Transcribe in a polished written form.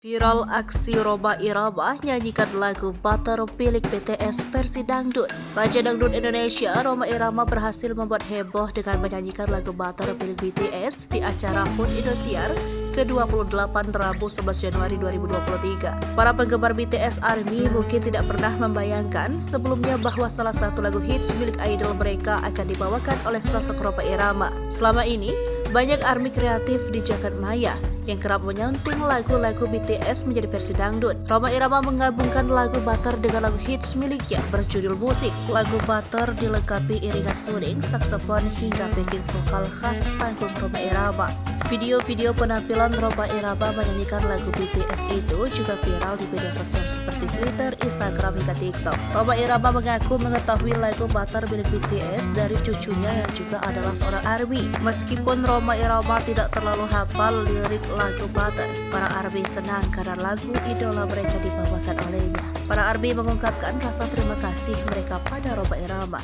Viral aksi Rhoma Irama nyanyikan lagu Butter milik BTS versi dangdut. Raja Dangdut Indonesia, Rhoma Irama berhasil membuat heboh dengan menyanyikan lagu Butter milik BTS di acara HUT Indosiar ke-28 Rabu 11 Januari 2023. Para penggemar BTS ARMY mungkin tidak pernah membayangkan sebelumnya bahwa salah satu lagu hits milik idol mereka akan dibawakan oleh sosok Rhoma Irama. Selama ini, banyak ARMY kreatif di jagat maya yang kerap menyunting lagu-lagu BTS menjadi versi dangdut. Rhoma Irama menggabungkan lagu Butter dengan lagu hits miliknya berjudul Musik. Lagu Butter dilengkapi iringan suling, saksofon hingga backing vokal khas panggung Rhoma Irama. Video-video penampilan Rhoma Irama menyanyikan lagu BTS itu juga viral di media sosial seperti Twitter, Instagram, hingga TikTok. Rhoma Irama mengaku mengetahui lagu Butter milik BTS dari cucunya yang juga adalah seorang ARMY. Meskipun Rhoma Irama tidak terlalu hafal lirik lagu Butter, para ARMY senang karena lagu idola mereka dibawakan olehnya. Para ARMY mengungkapkan rasa terima kasih mereka pada Rhoma Irama.